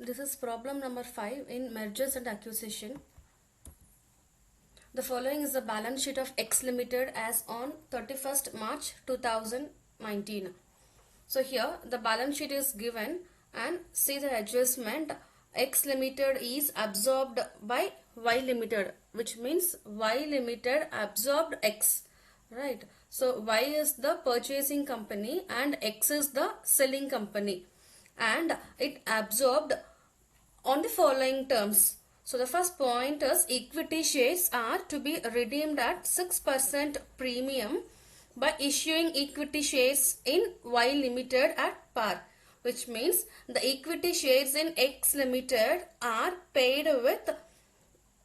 This is problem number 5 in mergers and acquisition. The following is the balance sheet of X Limited as on 31st March 2019. So here the balance sheet is given and see the adjustment. X Limited is absorbed by Y Limited, which means Y Limited absorbed X, right? So Y is the purchasing company and X is the selling company, and it absorbed on the following terms. So the first point is equity shares are to be redeemed at 6% premium by issuing equity shares in Y Limited at par, which means the equity shares in X Limited are paid with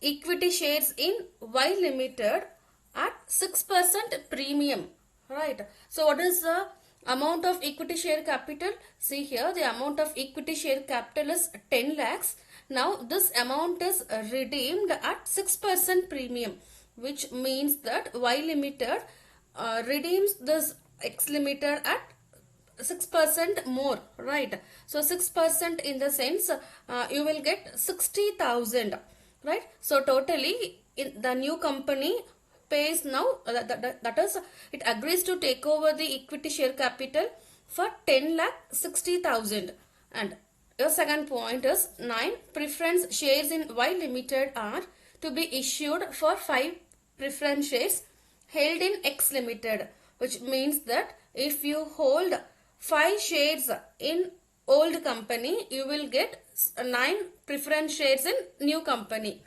equity shares in Y Limited at 6% premium, right? So what is the amount of equity share capital? See here, the amount of equity share capital is 10 lakhs. Now this amount is redeemed at 6% premium, which means that Y Limited redeems this X Limited at 6% more, right? So 6% in the sense you will get 60,000, right? So totally in the new company pays now, that is, it agrees to take over the equity share capital for 10 lakh 60,000. And your second point is 9 preference shares in Y Limited are to be issued for 5 preference shares held in X Limited, which means that if you hold 5 shares in old company, you will get 9 preference shares in new company,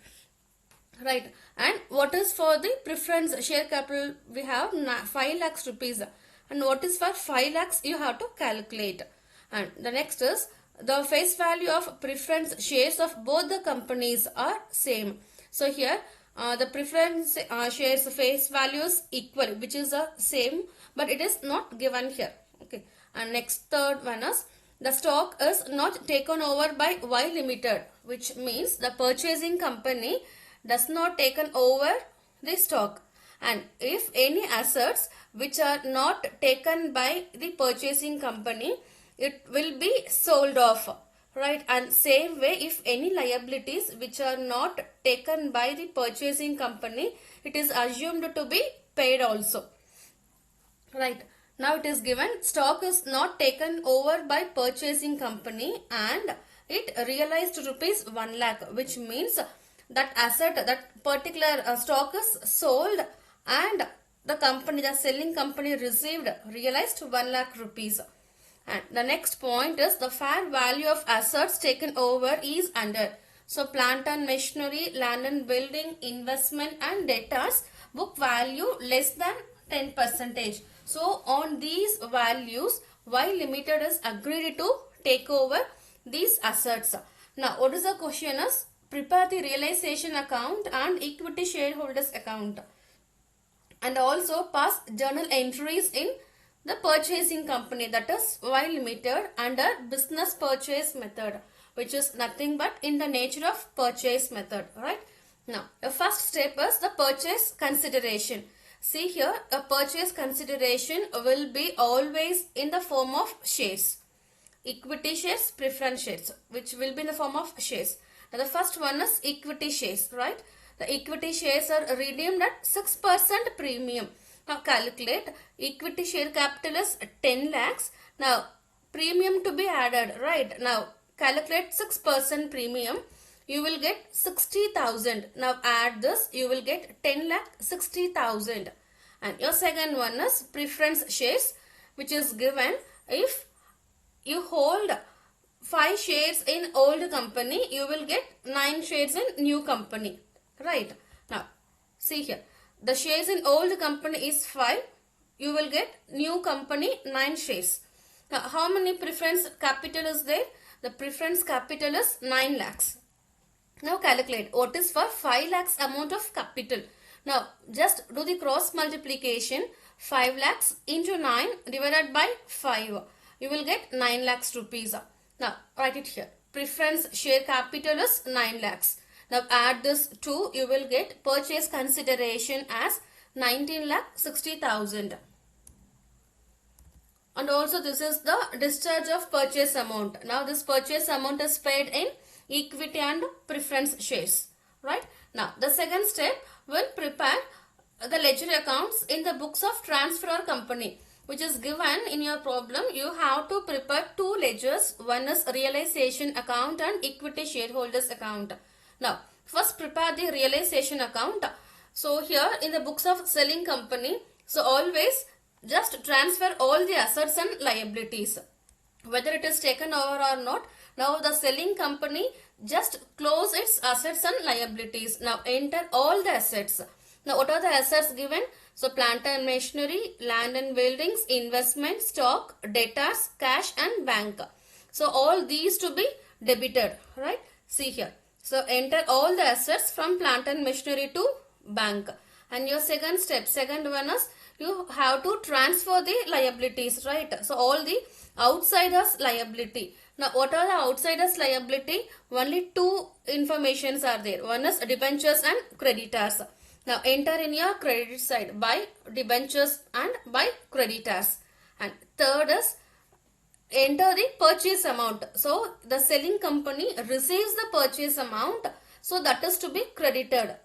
right? And what is for the preference share capital? We have 5 lakhs rupees, and what is for 5 lakhs you have to calculate. And the next is the face value of preference shares of both the companies are same. So here the preference shares face value is equal, which is the same, but it is not given here. Okay. And next, third one is the stock is not taken over by Y Limited, which means the purchasing company does not taken over the stock. And if any assets which are not taken by the purchasing company, it will be sold off, right? And same way, if any liabilities which are not taken by the purchasing company, it is assumed to be paid also, right? Now it is given stock is not taken over by purchasing company and it realized rupees 1 lakh, which means that asset, that particular stock is sold and the company, the selling company received realized 1 lakh rupees. And the next point is the fair value of assets taken over is under. So plant and machinery, land and building, investment and debtors book value less than 10%. So on these values, Y Limited is agreed to take over these assets. Now what is the question is, prepare the realization account and equity shareholders account, and also pass journal entries in the purchasing company, that is Y Limited, under business purchase method, which is nothing but in the nature of purchase method, right? Now the first step is the purchase consideration. See here, a purchase consideration will be always in the form of shares, equity shares, preference shares, which will be in the form of shares. Now the first one is equity shares, right? The equity shares are redeemed at 6% premium. Now calculate equity share capital is 10 lakhs. Now premium to be added, right? Now calculate 6% premium. You will get 60,000. Now add this, you will get 10 lakh 60,000. And your second one is preference shares, which is given if you hold 5 shares in old company, you will get 9 shares in new company, right? Now see here, the shares in old company is 5, you will get new company 9 shares. Now how many preference capital is there? The preference capital is 9 lakhs. Now calculate what is for 5 lakhs amount of capital. Now just do the cross multiplication. 5 lakhs into 9 divided by 5. You will get 9 lakhs rupees. Now write it here. Preference share capital is 9 lakhs. Now add this 2. You will get purchase consideration as 19 lakh 60,000. And also this is the discharge of purchase amount. Now this purchase amount is paid in equity and preference shares, right? Now the second step will prepare the ledger accounts in the books of transfer company, which is given in your problem. You have to prepare two ledgers. One is realization account and equity shareholders account. Now first prepare the realization account. So here in the books of selling company, so always just transfer all the assets and liabilities, whether it is taken over or not. Now the selling company just close its assets and liabilities. Now enter all the assets. Now what are the assets given? So plant and machinery, land and buildings, investment, stock, debtors, cash and bank. So all these to be debited, right? See here. So enter all the assets from plant and machinery to bank. And your second one is you have to transfer the liabilities, right? So all the outsiders liability. Now what are the outsiders liability? Only two informations are there. One is debentures and creditors. Now enter in your credit side by debentures and by creditors. And third is enter the purchase amount. So the selling company receives the purchase amount, so that is to be credited,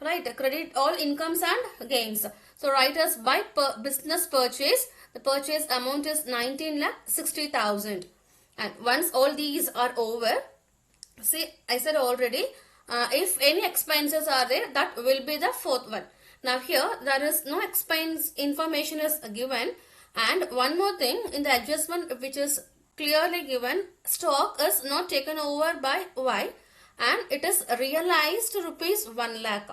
right? Credit all incomes and gains. So write as by business purchase, the purchase amount is 19,60,000. And once all these are over, see I said already, if any expenses are there, that will be the fourth one. Now here there is no expense information is given. And one more thing in the adjustment which is clearly given, stock is not taken over by Y and it is realized rupees 1 lakh,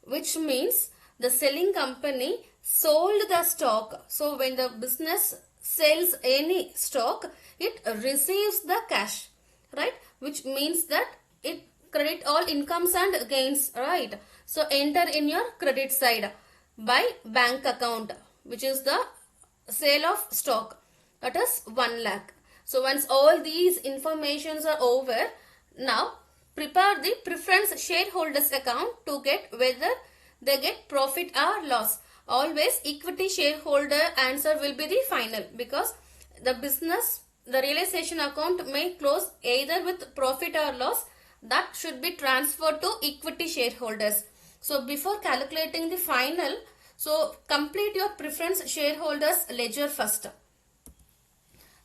which means the selling company sold the stock. So when the business sells any stock, it receives the cash, right? Which means that it credit all incomes and gains, right? So enter in your credit side by bank account, which is the sale of stock, that is 1 lakh. So once all these informations are over, now prepare the preference shareholders account to get whether they get profit or loss. Always equity shareholder answer will be the final, because the business, the realization account may close either with profit or loss. That should be transferred to equity shareholders. So before calculating the final, so complete your preference shareholders ledger first.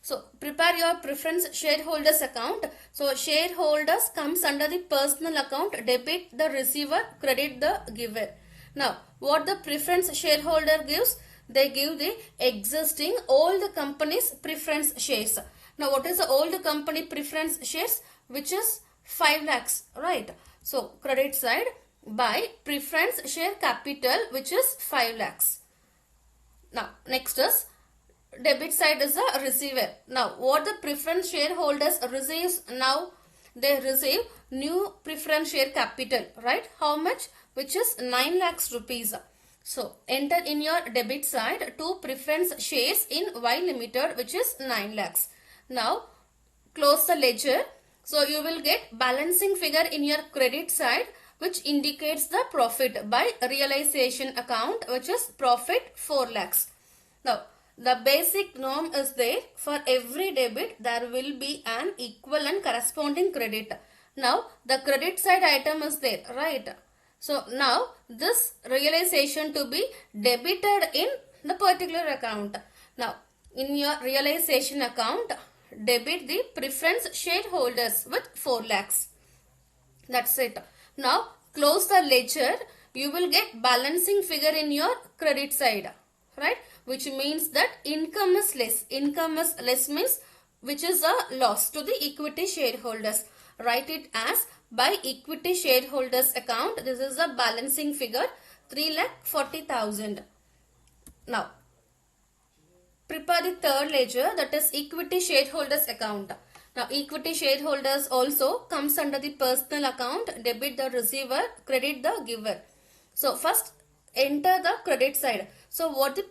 So prepare your preference shareholders account. So shareholders comes under the personal account, debit the receiver, credit the giver. Now what the preference shareholder gives? They give the existing all the company's preference shares. Now what is the old company preference shares? Which is 5 lakhs, right? So credit side by preference share capital, which is 5 lakhs. Now next is debit side is a receiver. Now what the preference shareholders receives? Now they receive new preference share capital, right? How much? Which is 9 lakhs rupees. So enter in your debit side two preference shares in Y Limited, which is 9 lakhs. Now close the ledger. So you will get balancing figure in your credit side, which indicates the profit by realization account, which is profit 4 lakhs. Now the basic norm is there, for every debit there will be an equal and corresponding credit. Now the credit side item is there, right? So now this realization to be debited in the particular account. Now in your realization account, debit the preference shareholders with 4 lakhs. That's it. Now close the ledger. You will get balancing figure in your credit side, right? Which means that income is less. Income is less means which is a loss to the equity shareholders. Write it as by equity shareholders account. This is the balancing figure 3,40,000. Now prepare the third ledger, that is equity shareholders account. Now equity shareholders also comes under the personal account, debit the receiver, credit the giver. So first enter the credit side. So what the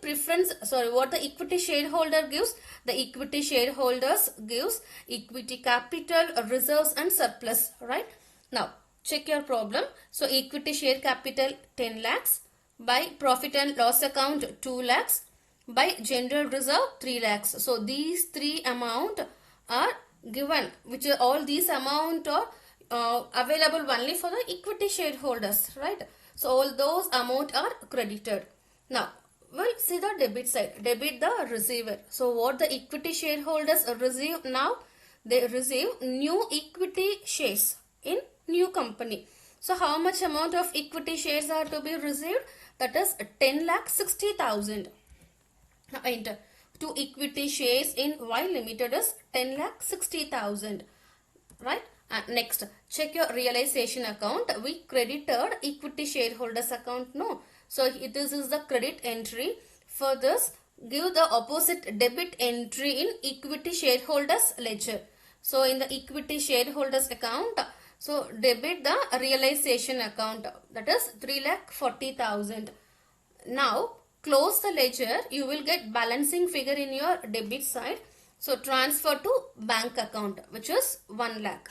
equity shareholder gives? The equity shareholders gives equity capital, reserves and surplus, right? Now check your problem. So equity share capital 10 lakhs, by profit and loss account 2 lakhs, By general reserve 3 lakhs. So these three amount are given, which are all these amount are available only for the equity shareholders, right? So all those amount are credited. Now we'll see the debit side. Debit the receiver. So what the equity shareholders receive now? They receive new equity shares in new company. So how much amount of equity shares are to be received? That is 10,60,000. Now enter. To equity shares in Y Limited is 10,60,000. Right? And next, check your realization account. We credited equity shareholders account. No. So this is the credit entry. For this, give the opposite debit entry in equity shareholders ledger. So in the equity shareholders account, so debit the realization account, that is 3,40,000. Now close the ledger. You will get balancing figure in your debit side. So transfer to bank account, which is 1 lakh.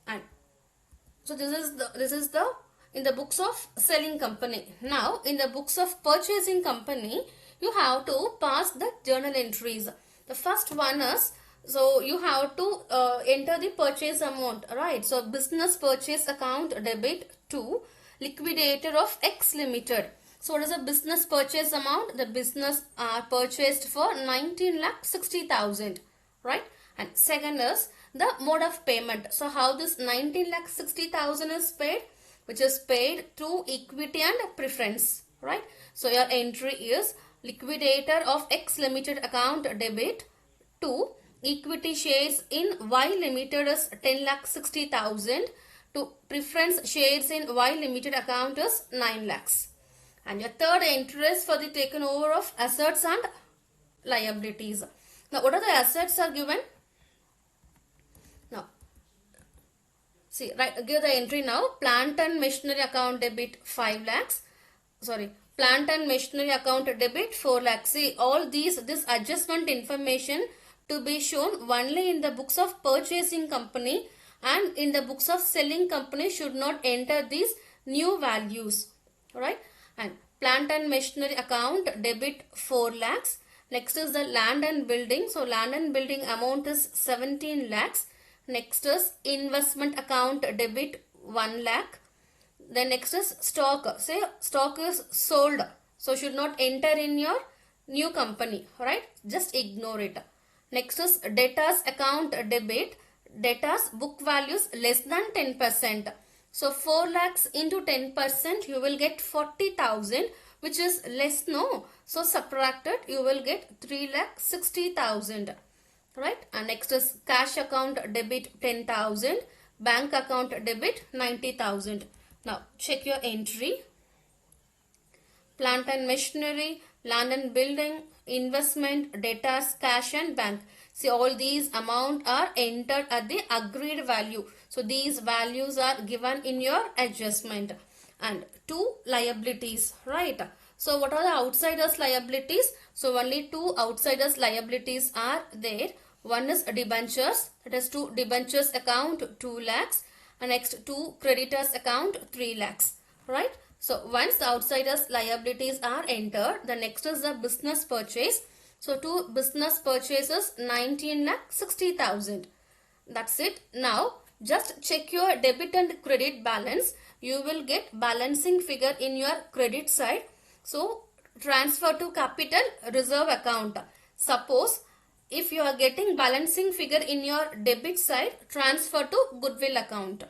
And so this is the in the books of selling company. Now in the books of purchasing company, you have to pass the journal entries. The first one is, so you have to enter the purchase amount, right? So business purchase account debit to liquidator of X Limited. So what is the business purchase amount? The business purchased for 19,60,000, right? And second is the mode of payment. So how this 19,60,000 is paid? Which is paid through equity and preference, right? So your entry is liquidator of X Limited account debit to equity shares in Y Limited is 10,60,000 to preference shares in Y Limited account is 9 lakhs. And your third entry is for the taken over of assets and liabilities. Now what are the assets are given? Now see, right, give the entry now. Plant and machinery account debit 5 lakhs. Sorry, plant and machinery account debit 4 lakhs. See, all this adjustment information to be shown only in the books of purchasing company, and in the books of selling company should not enter these new values, right? And plant and machinery account debit 4 lakhs. Next is the land and building. So land and building amount is 17 lakhs. Next is investment account debit 1 lakh. Then next is stock. Say stock is sold, so should not enter in your new company, right? Just ignore it. Next is debtors account debit. Debtors book values less than 10%. So 4 lakhs into 10%, you will get 40,000, which is less, no? So subtracted, you will get 3,60,000. Right? And next is cash account debit 10,000, bank account debit 90,000. Now check your entry. Plant and machinery, land and building, investment, debtors, cash and bank. See, all these amount are entered at the agreed value. So these values are given in your adjustment. And two liabilities, right? So what are the outsiders liabilities? So only two outsiders liabilities are there. One is debentures, that is to debentures account 2 lakhs, and next to creditors account 3 lakhs, right? So once the outsiders liabilities are entered, the next is the business purchase. So two business purchases 19,60,000. That's it. Now just check your debit and credit balance. You will get balancing figure in your credit side. So transfer to capital reserve account. Suppose if you are getting balancing figure in your debit side, transfer to goodwill account.